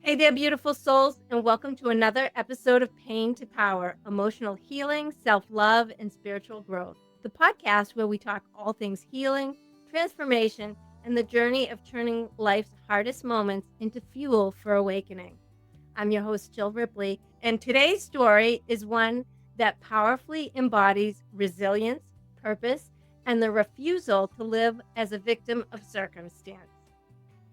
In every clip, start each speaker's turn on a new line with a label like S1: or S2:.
S1: Hey there, beautiful souls, and welcome to another episode of Pain to Power Emotional Healing, Self Love, and Spiritual Growth, the podcast where we talk all things healing, transformation, and the journey of turning life's hardest moments into fuel for awakening. I'm your host, Jill Ripley, and today's story is one that powerfully embodies resilience, purpose, and the refusal to live as a victim of circumstance.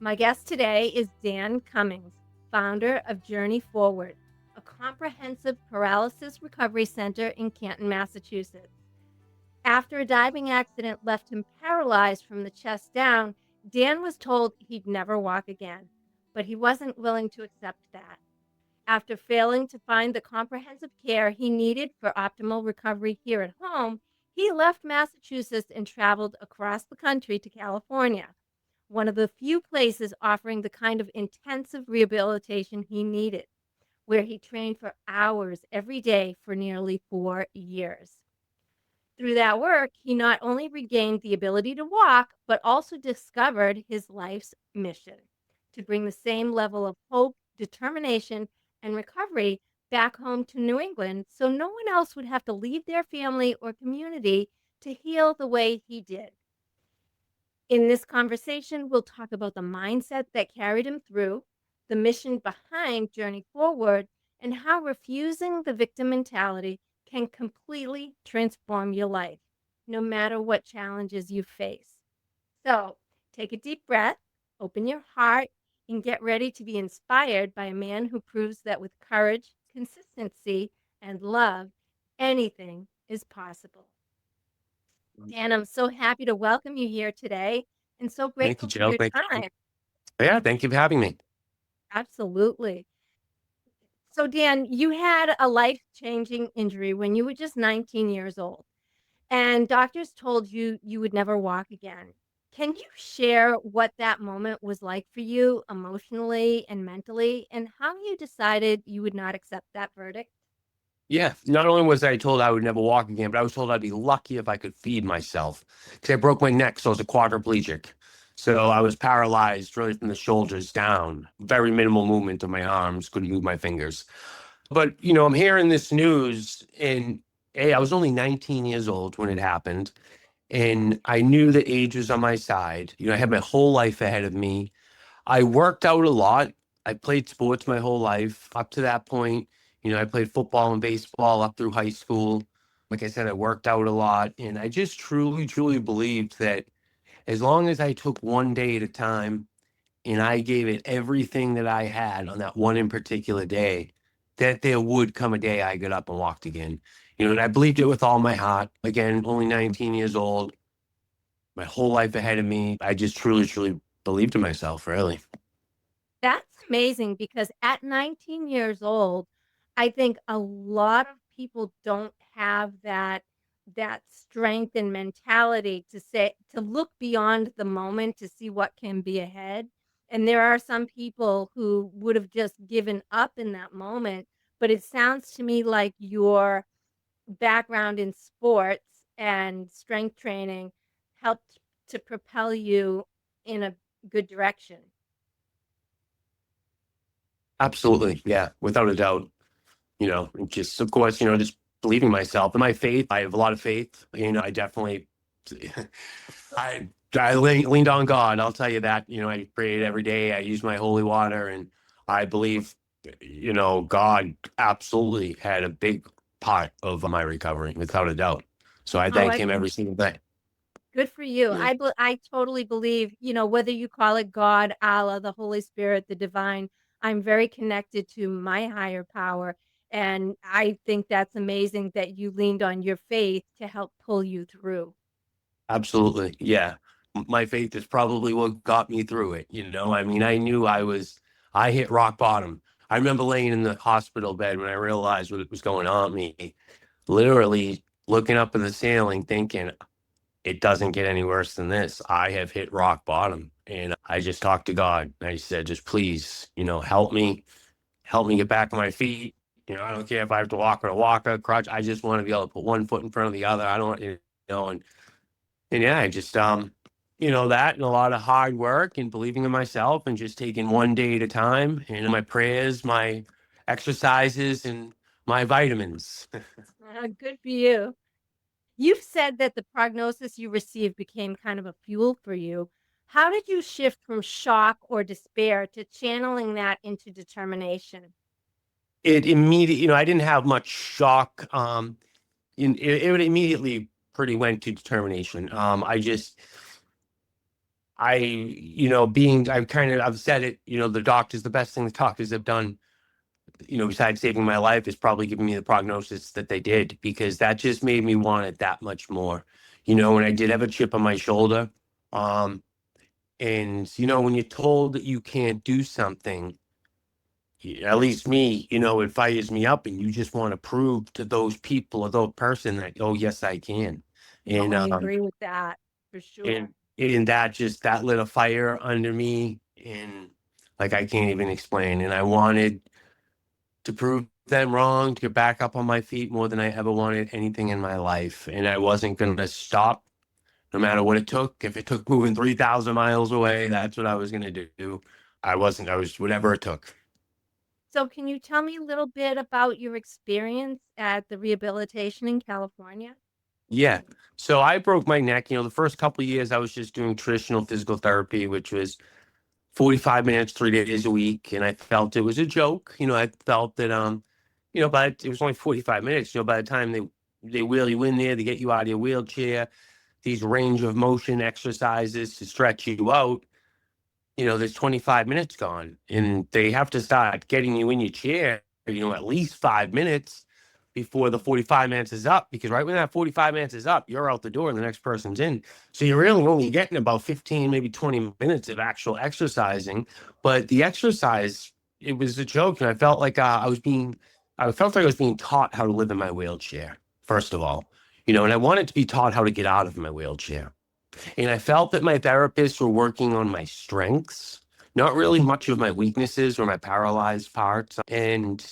S1: My guest today is Dan Cummings, founder of Journey Forward, a comprehensive paralysis recovery center in Canton, Massachusetts. After a diving accident left him paralyzed from the chest down, Dan was told he'd never walk again, but he wasn't willing to accept that. After failing to find the comprehensive care he needed for optimal recovery here at home, he left Massachusetts and traveled across the country to California, one of the few places offering the kind of intensive rehabilitation he needed, where he trained for hours every day for nearly 4 years. Through that work, he not only regained the ability to walk, but also discovered his life's mission to bring the same level of hope, determination, and recovery back home to New England so no one else would have to leave their family or community to heal the way he did. In this conversation, we'll talk about the mindset that carried him through, the mission behind Journey Forward, and how refusing the victim mentality can completely transform your life, no matter what challenges you face. So take a deep breath, open your heart, and get ready to be inspired by a man who proves that with courage, consistency, and love, anything is possible. Dan, I'm so happy to welcome you here today and so
S2: Thank you,
S1: grateful for
S2: Jill.
S1: your
S2: Thank you.
S1: time.
S2: Yeah, thank you for having me.
S1: Absolutely. So, Dan, you had a life changing injury when you were just 19 years old, and doctors told you you would never walk again. Can you share what that moment was like for you emotionally and mentally, and how you decided you would not accept that verdict?
S2: Yeah, not only was I told I would never walk again, but I was told I'd be lucky if I could feed myself because I broke my neck, so I was a quadriplegic. So I was paralyzed really from the shoulders down, very minimal movement of my arms, couldn't move my fingers. But, I'm hearing this news, and hey, I was only 19 years old when it happened, and I knew that age was on my side. I had my whole life ahead of me. I worked out a lot. I played sports my whole life up to that point. I played football and baseball up through high school. Like I said, I worked out a lot. And I just truly, truly believed that as long as I took one day at a time and I gave it everything that I had on that one in particular day, that there would come a day I got up and walked again. And I believed it with all my heart. Again, only 19 years old, my whole life ahead of me. I just truly, truly believed in myself, really.
S1: That's amazing because at 19 years old, I think a lot of people don't have that strength and mentality to look beyond the moment to see what can be ahead. And there are some people who would have just given up in that moment, but it sounds to me like your background in sports and strength training helped to propel you in a good direction.
S2: Absolutely. Yeah, without a doubt. And just of course, just believing myself and my faith. I have a lot of faith. I definitely I leaned on God. I'll tell you that. I prayed every day. I used my holy water, and I believe, God absolutely had a big part of my recovery, without a doubt. So I
S1: Oh,
S2: thank him every single day.
S1: good for you.
S2: Yeah.
S1: I totally believe, whether you call it God, Allah, the Holy Spirit, the divine, I'm very connected to my higher power. And I think that's amazing that you leaned on your faith to help pull you through.
S2: Absolutely. Yeah. My faith is probably what got me through it. I mean, I hit rock bottom. I remember laying in the hospital bed when I realized what was going on with me, literally looking up at the ceiling, thinking, it doesn't get any worse than this. I have hit rock bottom. And I just talked to God. I said, just please, help me get back on my feet. I don't care if I have to walk on a walker, crutch. I just want to be able to put one foot in front of the other. I don't, and yeah, I just that and a lot of hard work and believing in myself and just taking one day at a time and my prayers, my exercises, and my vitamins.
S1: Good for you. You've said that the prognosis you received became kind of a fuel for you. How did you shift from shock or despair to channeling that into determination?
S2: It immediately, I didn't have much shock. It immediately pretty went to determination. I've said it, the best thing the doctors have done, besides saving my life is probably giving me the prognosis that they did, because that just made me want it that much more. When I did have a chip on my shoulder, um, and, when you're told that you can't do something, at least me, it fires me up and you just want to prove to those people or those person that, oh, yes, I can.
S1: Oh,
S2: And,
S1: I
S2: um,
S1: agree with that for sure.
S2: and that lit a fire under me, and like I can't even explain. And I wanted to prove them wrong, to get back up on my feet more than I ever wanted anything in my life. And I wasn't going to stop no matter what it took. If it took moving 3,000 miles away, that's what I was going to do. I was whatever it took.
S1: So, can you tell me a little bit about your experience at the rehabilitation in California?
S2: Yeah. So I broke my neck. The first couple of years I was just doing traditional physical therapy, which was 45 minutes, 3 days a week. And I felt it was a joke. I felt that, but it was only 45 minutes. By the time they wheel you in there, they get you out of your wheelchair, these range of motion exercises to stretch you out, there's 25 minutes gone, and they have to start getting you in your chair, at least 5 minutes before the 45 minutes is up, because right when that 45 minutes is up, you're out the door and the next person's in. So you're really only getting about 15, maybe 20 minutes of actual exercising. But the exercise, it was a joke. And I felt like I was being taught how to live in my wheelchair, first of all, and I wanted to be taught how to get out of my wheelchair. And I felt that my therapists were working on my strengths, not really much of my weaknesses or my paralyzed parts. And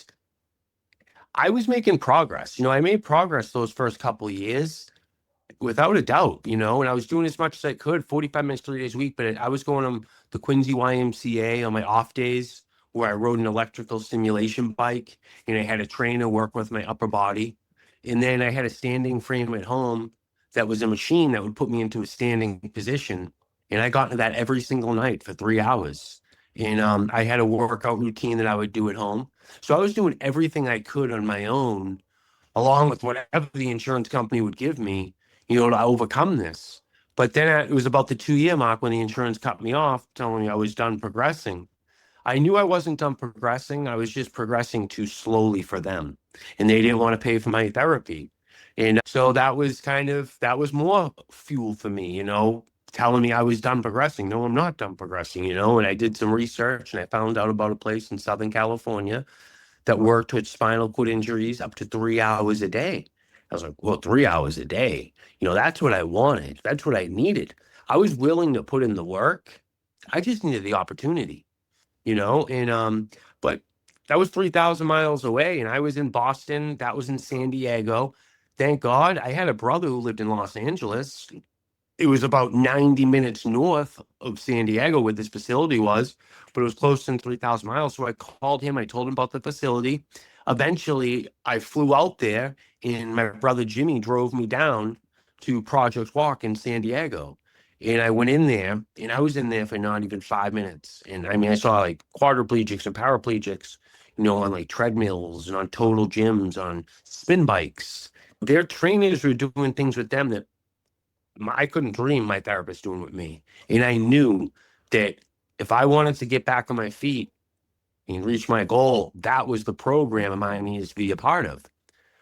S2: I was making progress. I made progress those first couple of years without a doubt, and I was doing as much as I could, 45 minutes, 3 days a week. But I was going to the Quincy YMCA on my off days where I rode an electrical stimulation bike, and I had a trainer work with my upper body. And then I had a standing frame at home that was a machine that would put me into a standing position. And I got into that every single night for 3 hours. And I had a workout routine that I would do at home. So I was doing everything I could on my own, along with whatever the insurance company would give me, to overcome this. But then it was about the 2 year mark when the insurance cut me off, telling me I was done progressing. I knew I wasn't done progressing. I was just progressing too slowly for them. And they didn't want to pay for my therapy. And so that was more fuel for me, telling me I was done progressing. No, I'm not done progressing, And I did some research and I found out about a place in Southern California that worked with spinal cord injuries up to 3 hours a day. I was like, well, 3 hours a day, that's what I wanted. That's what I needed. I was willing to put in the work. I just needed the opportunity, but that was 3,000 miles away, and I was in Boston. That was in San Diego. Thank God I had a brother who lived in Los Angeles. It was about 90 minutes north of San Diego where this facility was, but it was close to 3,000 miles. So I called him. I told him about the facility. Eventually, I flew out there, and my brother Jimmy drove me down to Project Walk in San Diego. And I went in there, and I was in there for not even 5 minutes. And I mean, I saw like quadriplegics and paraplegics, on like treadmills and on total gyms, on spin bikes. Their trainers were doing things with them that I couldn't dream my therapist doing with me. And I knew that if I wanted to get back on my feet and reach my goal, that was the program I needed to be a part of.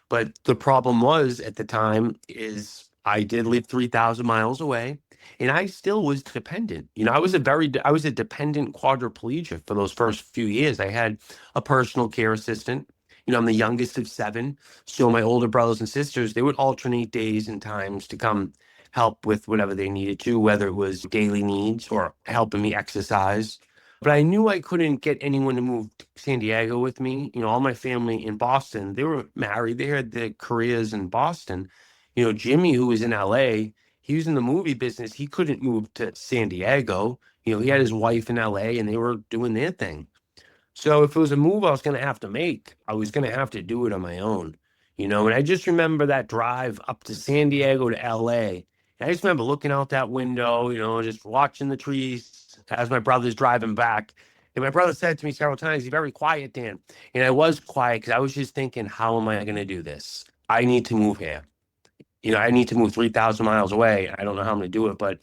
S2: But the problem was at the time is I did live 3,000 miles away, and I still was dependent. I was a dependent quadriplegic for those first few years. I had a personal care assistant. I'm the youngest of seven. So my older brothers and sisters, they would alternate days and times to come help with whatever they needed to, whether it was daily needs or helping me exercise. But I knew I couldn't get anyone to move to San Diego with me. All my family in Boston, they were married. They had their careers in Boston. Jimmy, who was in LA, he was in the movie business. He couldn't move to San Diego. He had his wife in LA and they were doing their thing. So if it was a move I was going to have to make, I was going to have to do it on my own. And I just remember that drive up to San Diego to LA. And I just remember looking out that window, just watching the trees as my brother's driving back. And my brother said to me several times, "You're very quiet, Dan." And I was quiet because I was just thinking, how am I going to do this? I need to move here. I need to move 3,000 miles away. I don't know how I'm going to do it, but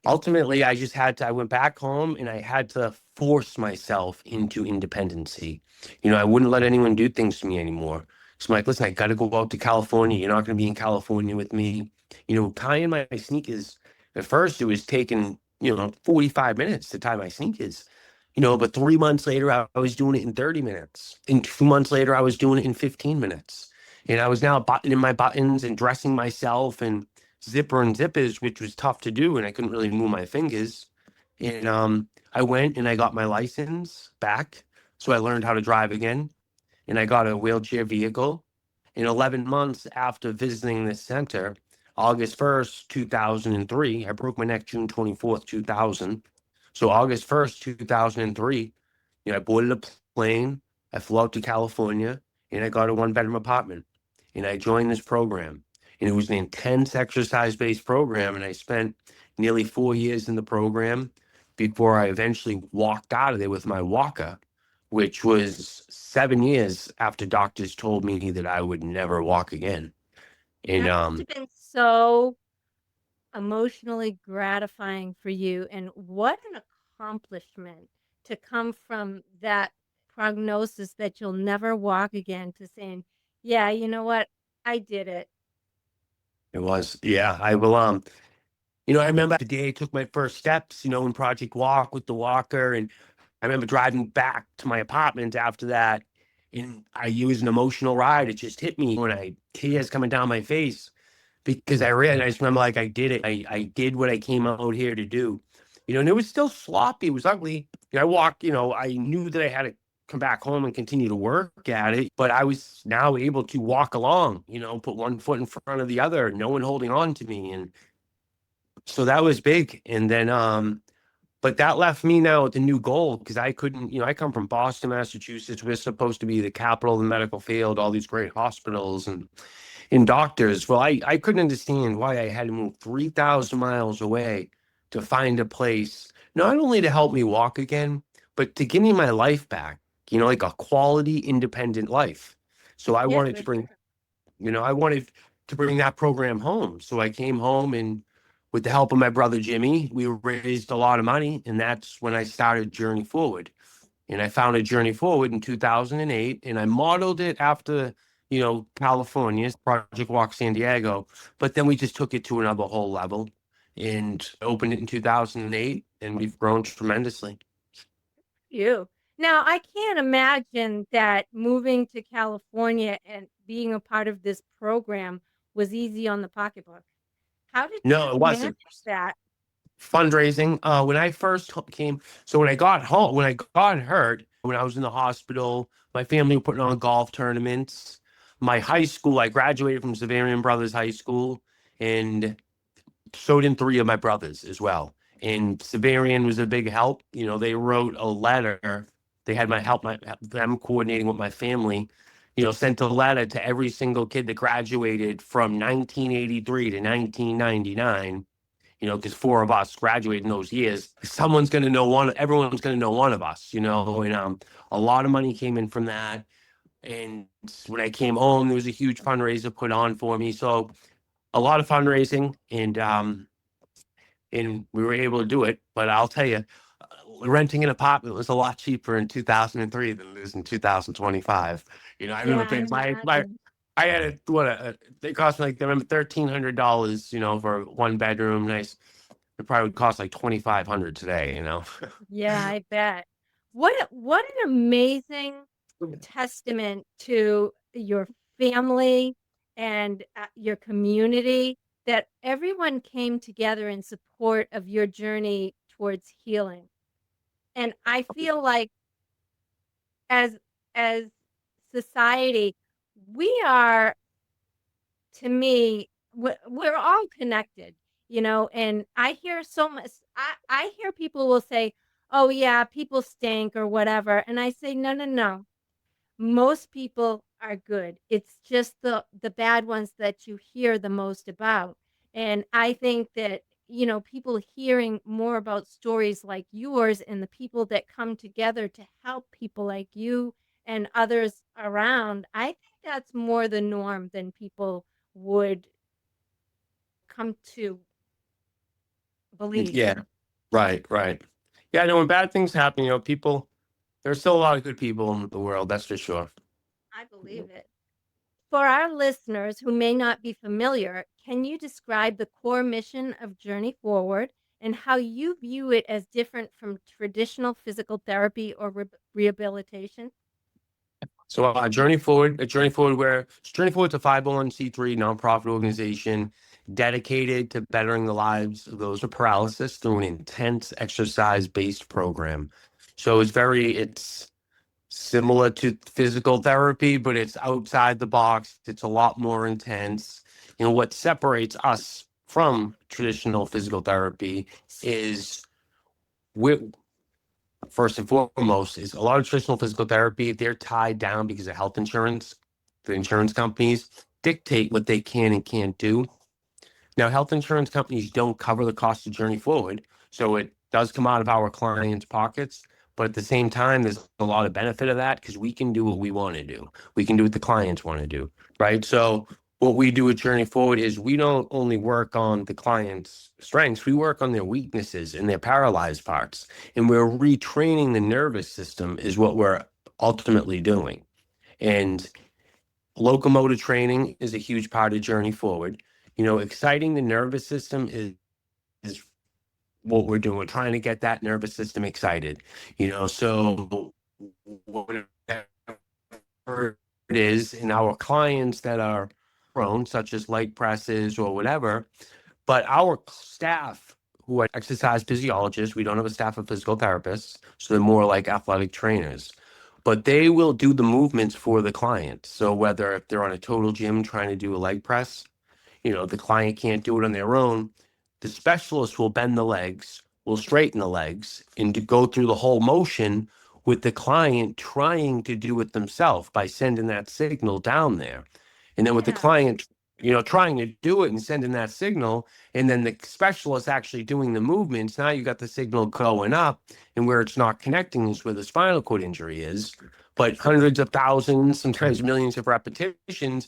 S2: ultimately, I went back home and I had to force myself into independency. I wouldn't let anyone do things to me anymore. So I'm like, listen, I got to go out to California. You're not going to be in California with me. Tying my sneakers, at first it was taking, 45 minutes to tie my sneakers. But 3 months later, I was doing it in 30 minutes. And 2 months later, I was doing it in 15 minutes. And I was now buttoning my buttons and dressing myself and zipper and zippers, which was tough to do, and I couldn't really move my fingers. And I went and I got my license back, so I learned how to drive again, and I got a wheelchair vehicle. In 11 months after visiting this center, August 1st, 2003, I broke my neck June 24th, 2000. So August 1st, 2003, I boarded a plane, I flew out to California, and I got a one-bedroom apartment. And I joined this program. And it was an intense exercise-based program. And I spent nearly 4 years in the program before I eventually walked out of there with my walker, which was 7 years after doctors told me that I would never walk again. And
S1: That must have been so emotionally gratifying for you. And what an accomplishment to come from that prognosis that you'll never walk again to saying, yeah, you know what? I did it.
S2: it was, yeah, I will. I remember the day I took my first steps, in Project Walk with the walker. And I remember driving back to my apartment after that. And I used an emotional ride. It just hit me when tears coming down my face because I just remember like I did it. I did what I came out here to do. And it was still sloppy. It was ugly. I walked, I knew that I had to come back home and continue to work at it, but I was now able to walk along, put one foot in front of the other, no one holding on to me. And so that was big. And then, but that left me now with a new goal because I couldn't, I come from Boston, Massachusetts. We're supposed to be the capital of the medical field, all these great hospitals and doctors. Well, I couldn't understand why I had to move 3,000 miles away to find a place, not only to help me walk again, but to give me my life back, like a quality, independent life. So I
S1: Yeah,
S2: wanted
S1: for
S2: to bring
S1: sure.
S2: I wanted to bring that program home. So I came home and with the help of my brother Jimmy, we raised a lot of money. And that's when I started Journey Forward. And I founded Journey Forward in 2008. And I modeled it after, California's Project Walk San Diego. But then we just took it to another whole level and opened it in 2008. And we've grown tremendously.
S1: You. Now, I can't imagine that moving to California and being a part of this program was easy on the pocketbook. How did
S2: No,
S1: you
S2: it
S1: manage
S2: wasn't.
S1: that?
S2: Fundraising. When I first came, so when I got hurt, when I was in the hospital, my family were putting on golf tournaments. My high school, I graduated from Xaverian Brothers High School, and so did three of my brothers as well. And Xaverian was a big help. They wrote a letter. They had them coordinating with my family. Sent a letter to every single kid that graduated from 1983 to 1999, because four of us graduated in those years. Everyone's going to know one of us, and a lot of money came in from that. And when I came home, there was a huge fundraiser put on for me. So a lot of fundraising, and we were able to do it. But I'll tell you, renting an apartment was a lot cheaper in 2003 than it is in 2025. I
S1: Yeah,
S2: remember
S1: I
S2: paying my
S1: imagine.
S2: I had they cost me like I remember $1,300, for one bedroom. Nice. It probably would cost like 2,500 today.
S1: Yeah, I bet. What an amazing testament to your family and your community that everyone came together in support of your journey towards healing. And I feel like as as society, we are, to me, we're all connected. And I hear so much. I hear people will say, oh, yeah, people stink or whatever. And I say, no, no, no. Most people are good. It's just the bad ones that you hear the most about. And I think that, people hearing more about stories like yours and the people that come together to help people like you and others around, I think that's more the norm than people would come to believe.
S2: Yeah. Right, right. Yeah, I know when bad things happen, people, there's still a lot of good people in the world, that's for sure.
S1: I believe it. For our listeners who may not be familiar, can you describe the core mission of Journey Forward and how you view it as different from traditional physical therapy or rehabilitation?
S2: So Journey Forward is a 501c3 nonprofit organization dedicated to bettering the lives of those with paralysis through an intense exercise-based program. So it's similar to physical therapy, but it's outside the box. It's a lot more intense. What separates us from traditional physical therapy is we first and foremost is a lot of traditional physical therapy, they're tied down because of health insurance. The insurance companies dictate what they can and can't do. Now, health insurance companies don't cover the cost of Journey Forward, so it does come out of our clients' pockets. But at the same time, there's a lot of benefit of that because we can do what we want to do. We can do what the clients want to do, right? So what we do with Journey Forward is we don't only work on the client's strengths, we work on their weaknesses and their paralyzed parts. And we're retraining the nervous system is what we're ultimately doing. And locomotor training is a huge part of Journey Forward. Exciting the nervous system is what we're doing. We're trying to get that nervous system excited. So whatever it is in our clients that are prone, such as leg presses or whatever, but our staff who are exercise physiologists, we don't have a staff of physical therapists, so they're more like athletic trainers. But they will do the movements for the client. So whether if they're on a total gym trying to do a leg press, the client can't do it on their own, the specialist will bend the legs, will straighten the legs, and to go through the whole motion with the client trying to do it themselves by sending that signal down there. And then with the
S1: Yeah.
S2: client, trying to do it and sending that signal, and then the specialist actually doing the movements, now you got the signal going up, and where it's not connecting is where the spinal cord injury is. But hundreds of thousands, sometimes millions of repetitions,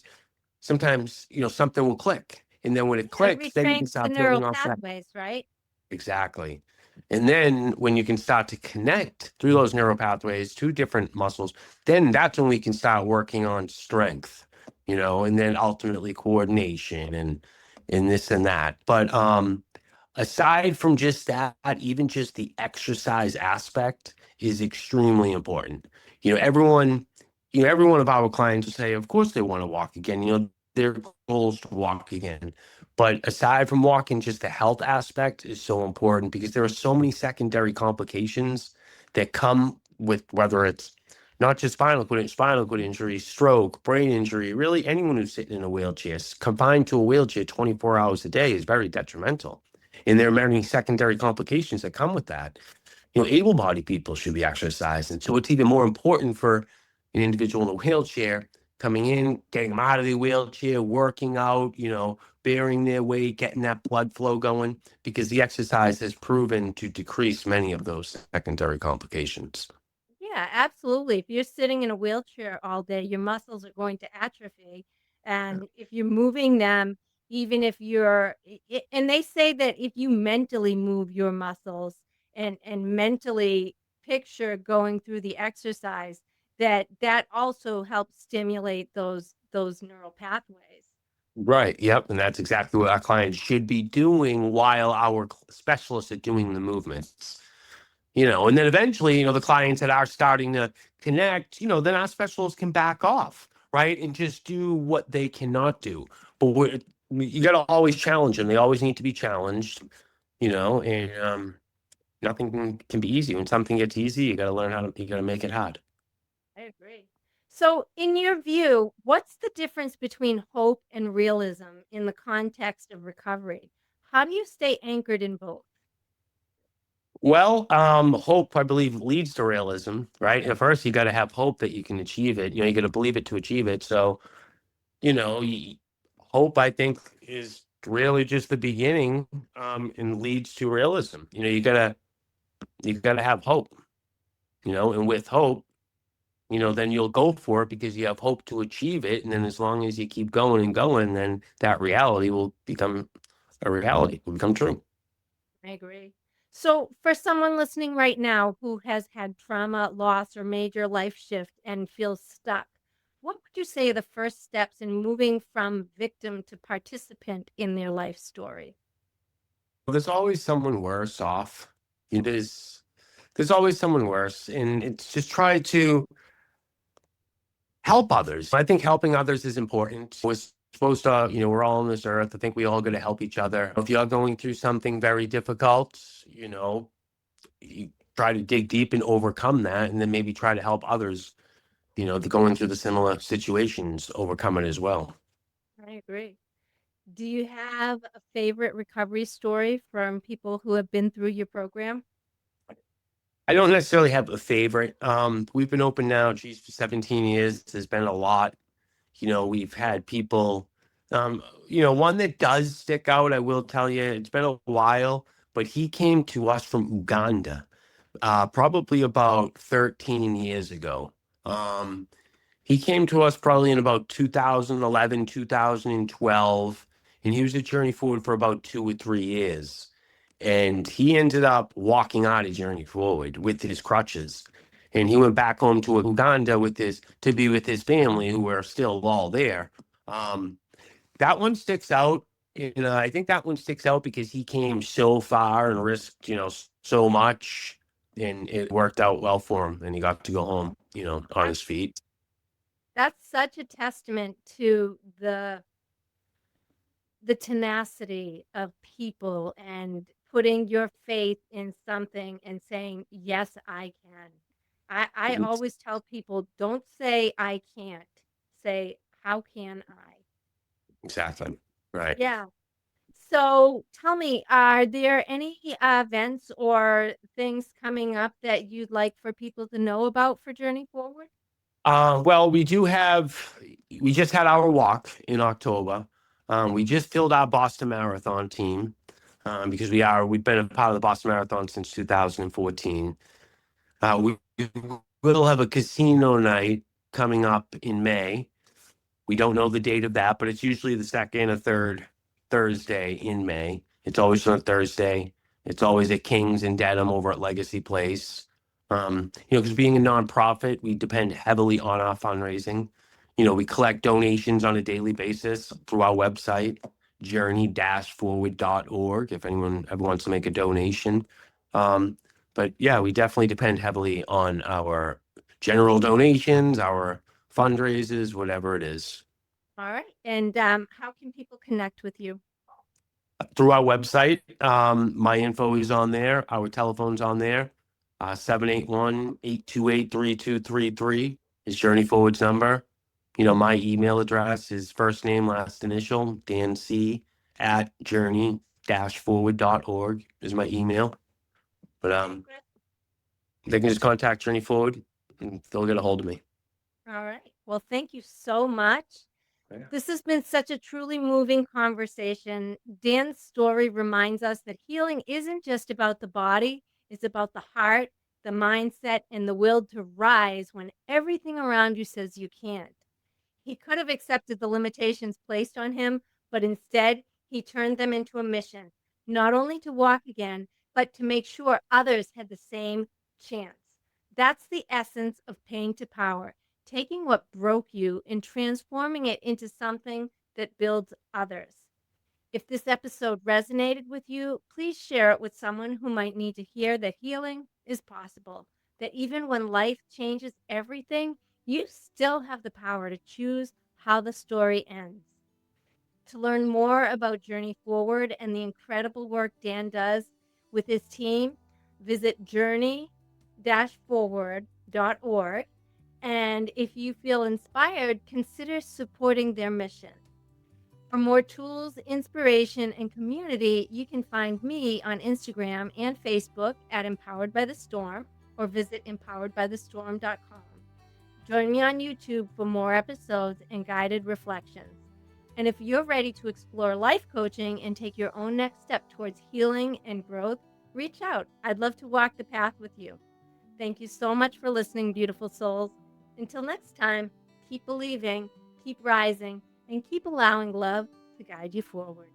S2: sometimes something will click, and then when it
S1: Yeah, it
S2: clicks then you can
S1: retrains the
S2: start
S1: neural
S2: building off that.
S1: pathways, right?
S2: Exactly. And then when you can start to connect through those neural pathways to different muscles, then that's when we can start working on strength, and then ultimately coordination and this and that. But aside from just that, even just the exercise aspect is extremely important. Every one of our clients will say, of course they want to walk again. Their goal is to walk again. But aside from walking, just the health aspect is so important because there are so many secondary complications that come with whether it's not just spinal cord injury, stroke, brain injury, really anyone who's sitting in a wheelchair, confined to a wheelchair 24 hours a day is very detrimental. And there are many secondary complications that come with that. Able-bodied people should be exercising. So it's even more important for an individual in a wheelchair coming in, getting them out of the wheelchair, working out, bearing their weight, getting that blood flow going, because the exercise has proven to decrease many of those secondary complications.
S1: Yeah, absolutely. If you're sitting in a wheelchair all day, your muscles are going to atrophy. And if you're moving them, even if and they say that if you mentally move your muscles and mentally picture going through the exercise, that also helps stimulate those neural pathways.
S2: Right. Yep. And that's exactly what our clients should be doing while our specialists are doing the movements. And then eventually, the clients that are starting to connect, then our specialists can back off, right? And just do what they cannot do. But you got to always challenge them. They always need to be challenged, and nothing can be easy. When something gets easy, you got to learn you got to make it hard.
S1: I agree. So, in your view, what's the difference between hope and realism in the context of recovery? How do you stay anchored in both?
S2: Well, hope, I believe, leads to realism, right? At first, you got to have hope that you can achieve it. You got to believe it to achieve it. So, you know, y- hope, I think, is really just the beginning, and leads to realism. You gotta have hope, and with hope, then you'll go for it because you have hope to achieve it. And then as long as you keep going and going, then that reality will become a reality, will become true.
S1: I agree. So, for someone listening right now who has had trauma, loss, or major life shift and feels stuck, what would you say are the first steps in moving from victim to participant in their life story?
S2: There's always someone worse off. There's always someone worse, and it's just try to help others. I think helping others is important. We're supposed to, we're all on this earth. I think we all got to help each other. If you're going through something very difficult, you try to dig deep and overcome that, and then maybe try to help others, going through the similar situations, overcome it as well.
S1: I agree. Do you have a favorite recovery story from people who have been through your program?
S2: I don't necessarily have a favorite. We've been open now, geez, for 17 years. There's been a lot. We've had people, one that does stick out, I will tell you, it's been a while, but he came to us from Uganda, probably about 13 years ago. Um, he came to us probably in about 2011, 2012, and he was at Journey Forward for about 2 or 3 years. And he ended up walking out of Journey Forward with his crutches. And he went back home to Uganda to be with his family, who were still all there. Um, that one sticks out. I think that one sticks out because he came so far and risked, so much, and it worked out well for him, and he got to go home, on his
S1: That's
S2: feet.
S1: that's such a testament to the tenacity of people and putting your faith in something and saying, yes, I can. I always tell people, don't say I can't. Say, how can I?
S2: Exactly. Right.
S1: Yeah. So tell me, are there any events or things coming up that you'd like for people to know about for Journey Forward?
S2: Well, we just had our walk in October. We just filled our Boston Marathon team, because we've been a part of the Boston Marathon since 2014. We will have a casino night coming up in May. We don't know the date of that, but it's usually the second or third Thursday in May. It's always on a Thursday. It's always at King's in Dedham over at Legacy Place. Because being a nonprofit, we depend heavily on our fundraising. We collect donations on a daily basis through our website, journey-forward.org, if anyone ever wants to make a donation. But yeah, we definitely depend heavily on our general donations, our fundraisers, whatever it is.
S1: All right. And how can people connect with you?
S2: Through our website, my info is on there. Our telephone's on there. 781-828-3233 is Journey Forward's number. My email address is first name, last initial, Dan C at journey-forward.org is my email. But they can just contact Journey Forward and they'll get a hold of me.
S1: All right. Well, thank you so much.
S2: Yeah.
S1: This has been such a truly moving conversation. Dan's story reminds us that healing isn't just about the body, it's about the heart, the mindset, and the will to rise when everything around you says you can't. He could have accepted the limitations placed on him, but instead, he turned them into a mission, not only to walk again, but to make sure others had the same chance. That's the essence of Pain to Power, taking what broke you and transforming it into something that builds others. If this episode resonated with you, please share it with someone who might need to hear that healing is possible, that even when life changes everything, you still have the power to choose how the story ends. To learn more about Journey Forward and the incredible work Dan does with his team, visit journey-forward.org. And if you feel inspired, consider supporting their mission. For more tools, inspiration, and community, you can find me on Instagram and Facebook at Empowered by the Storm or visit empoweredbythestorm.com. Join me on YouTube for more episodes and guided reflections. And if you're ready to explore life coaching and take your own next step towards healing and growth, reach out. I'd love to walk the path with you. Thank you so much for listening, beautiful souls. Until next time, keep believing, keep rising, and keep allowing love to guide you forward.